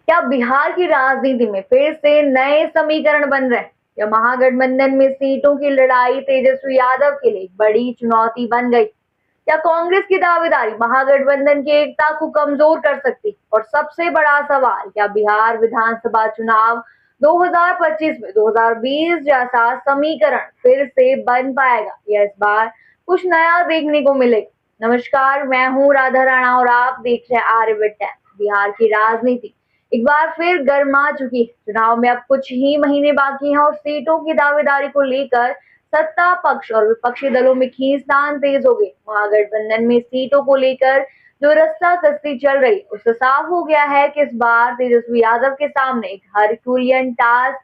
क्या बिहार की राजनीति में फिर से नए समीकरण बन रहे हैं या महागठबंधन में सीटों की लड़ाई तेजस्वी यादव के लिए बड़ी चुनौती बन गई? क्या कांग्रेस की दावेदारी महागठबंधन की एकता को कमजोर कर सकती? और सबसे बड़ा सवाल, क्या बिहार विधानसभा चुनाव 2025 में 2020 जैसा समीकरण फिर से बन पाएगा या इस बार कुछ नया देखने को मिलेगा? नमस्कार, मैं हूँ राधा राणा और आप देख रहे हैं आर्यभट्ट टाइम्स। बिहार की राजनीति एक बार फिर गर्मा चुकी है। चुनाव में अब कुछ ही महीने बाकी हैं और सीटों की दावेदारी को लेकर सत्ता पक्ष और विपक्षी दलों में खींचतान तेज हो गई। महागठबंधन में सीटों को लेकर जो रस्साकसी चल रही उससे साफ हो गया है कि इस बार तेजस्वी यादव के सामने एक हरक्यूलियन टास्क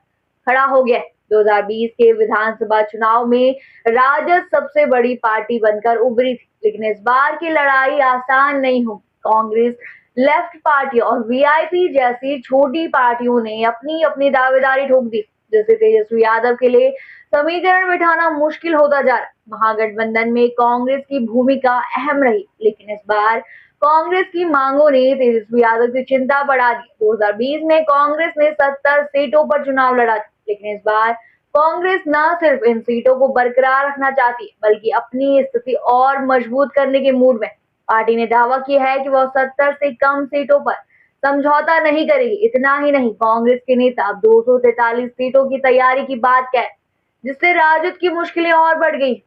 खड़ा हो गया है। 2020 के विधानसभा चुनाव में राजद सबसे बड़ी पार्टी बनकर उभरी थी, लेकिन इस बार की लड़ाई आसान नहीं होगी। कांग्रेस, लेफ्ट पार्टी और वीआईपी जैसी छोटी पार्टियों ने अपनी अपनी दावेदारी ठोक दी, जिससे तेजस्वी यादव के लिए समीकरण बिठाना मुश्किल होता जा रहा है। महागठबंधन में कांग्रेस की भूमिका अहम रही, लेकिन इस बार कांग्रेस की मांगों ने तेजस्वी यादव की चिंता बढ़ा दी। 2020 में कांग्रेस ने 70 सीटों पर चुनाव लड़ा था, लेकिन इस बार कांग्रेस न सिर्फ इन सीटों को बरकरार रखना चाहती है, बल्कि अपनी स्थिति और मजबूत करने के मूड में। पार्टी ने दावा किया है कि वह 70 से कम सीटों पर समझौता नहीं करेगी। इतना ही नहीं, कांग्रेस के नेता अब 243 सीटों की तैयारी की बात कह, जिससे राजद की मुश्किलें और बढ़ गई।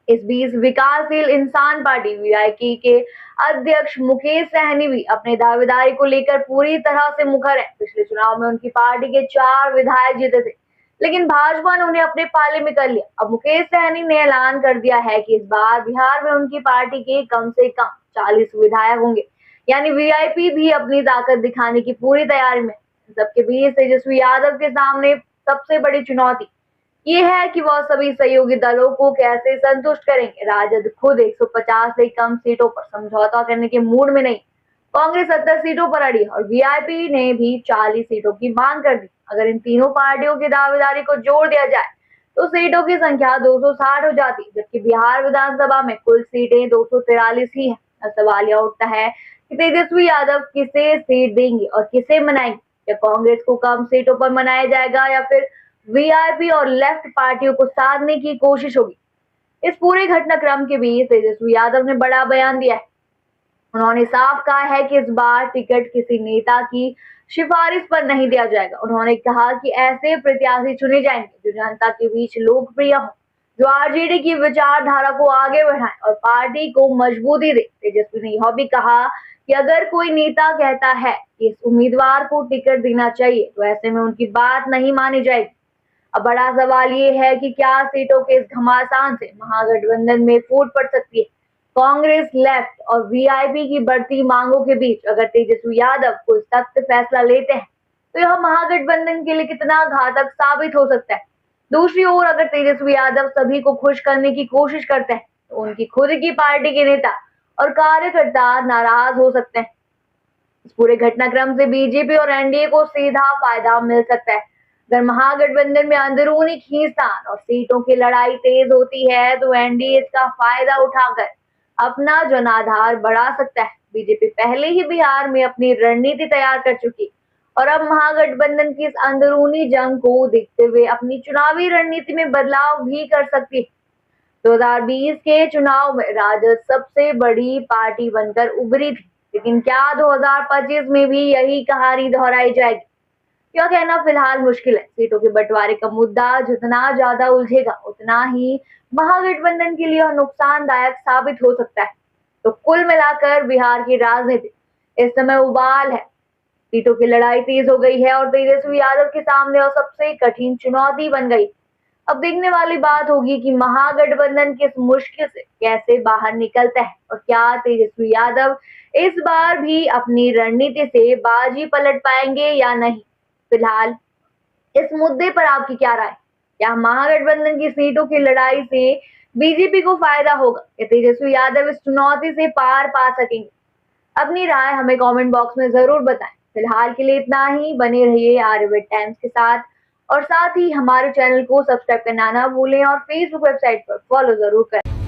इस बीच विकासशील इंसान पार्टी वीआईपी के अध्यक्ष मुकेश सहनी भी अपने दावेदारी को लेकर पूरी तरह से मुखर है। पिछले चुनाव में उनकी पार्टी के 4 विधायक जीते थे, लेकिन भाजपा ने उन्हें अपने पाले में कर लिया। अब मुकेश सहनी ने ऐलान कर दिया है कि इस बार बिहार में उनकी पार्टी के कम से कम 40 विधायक होंगे, यानी वीआईपी भी अपनी ताकत दिखाने की पूरी तैयारी में। सबके बीच तेजस्वी यादव के सामने सबसे बड़ी चुनौती ये है कि वह सभी सहयोगी दलों को कैसे संतुष्ट करेंगे। राजद खुद 150 से कम सीटों पर समझौता करने के मूड में नहीं। कांग्रेस 70 सीटों पर अड़ी और वीआईपी ने भी 40 सीटों की मांग कर दी। अगर इन तीनों पार्टियों की दावेदारी को जोड़ दिया जाए तो सीटों की संख्या 260 हो जाती, जबकि बिहार विधानसभा में कुल सीटें 243 ही है। अब सवाल यह उठता है कि तेजस्वी यादव किसे सीट देंगे और किसे मनाएंगे? क्या कांग्रेस को कम सीटों पर मनाया जाएगा या फिर वीआईपी और लेफ्ट पार्टियों को साधने की कोशिश होगी? इस पूरे घटनाक्रम के बीच तेजस्वी यादव ने बड़ा बयान दिया है। उन्होंने साफ कहा है कि इस बार टिकट किसी नेता की सिफारिश पर नहीं दिया जाएगा। उन्होंने कहा कि ऐसे प्रत्याशी चुने जाएंगे जो जनता के बीच लोकप्रिय हो, जो आरजेडी की विचारधारा को आगे बढ़ाए और पार्टी को मजबूती दे। तेजस्वी ने यह भी कहा कि अगर कोई नेता कहता है कि इस उम्मीदवार को टिकट देना चाहिए, तो ऐसे में उनकी बात नहीं मानी जाएगी। अब बड़ा सवाल ये है कि क्या सीटों के इस घमासान से महागठबंधन में फूट पड़ सकती है? कांग्रेस, लेफ्ट और वीआईपी की बढ़ती मांगों के बीच अगर तेजस्वी यादव कोई सख्त फैसला लेते हैं, तो यह महागठबंधन के लिए कितना घातक साबित हो सकता है। दूसरी ओर अगर तेजस्वी यादव सभी को खुश करने की कोशिश करते हैं, तो उनकी खुद की पार्टी के नेता और कार्यकर्ता नाराज हो सकते हैं। इस पूरे घटनाक्रम से बीजेपी और एनडीए को सीधा फायदा मिल सकता है। अगर महागठबंधन में अंदरूनी खींचतान और सीटों की लड़ाई तेज होती है, तो एनडीए इसका फायदा उठाकर अपना जनाधार बढ़ा सकता है। बीजेपी पहले ही बिहार में अपनी रणनीति तैयार कर चुकी और अब महागठबंधन की इस अंदरूनी जंग को देखते हुए अपनी चुनावी रणनीति में बदलाव भी कर सकती है। 2020 के चुनाव में राजद सबसे बड़ी पार्टी बनकर उभरी थी, लेकिन क्या 2025 में भी यही कहानी दोहराई जाएगी? यह कहना फिलहाल मुश्किल है। सीटों के बंटवारे का मुद्दा जितना ज्यादा उलझेगा, उतना ही महागठबंधन के लिए नुकसानदायक साबित हो सकता है। तो कुल मिलाकर बिहार की राजनीति इस समय उबाल है। सीटों की लड़ाई तेज हो गई है और तेजस्वी यादव के सामने और सबसे कठिन चुनौती बन गई। अब देखने वाली बात होगी कि महागठबंधन किस मुश्किल से कैसे बाहर निकलता है और क्या तेजस्वी यादव इस बार भी अपनी रणनीति से बाजी पलट पाएंगे या नहीं। फिलहाल इस मुद्दे पर आपकी क्या राय? क्या महागठबंधन की सीटों की लड़ाई से बीजेपी को फायदा होगा या तेजस्वी यादव इस चुनौती से पार पा सकेंगे? अपनी राय हमें कमेंट बॉक्स में जरूर बताएं। फिलहाल के लिए इतना ही। बने रहिए आर्यभट्ट टाइम्स के साथ और साथ ही हमारे चैनल को सब्सक्राइब करना ना भूलें और फेसबुक वेबसाइट पर फॉलो जरूर करें।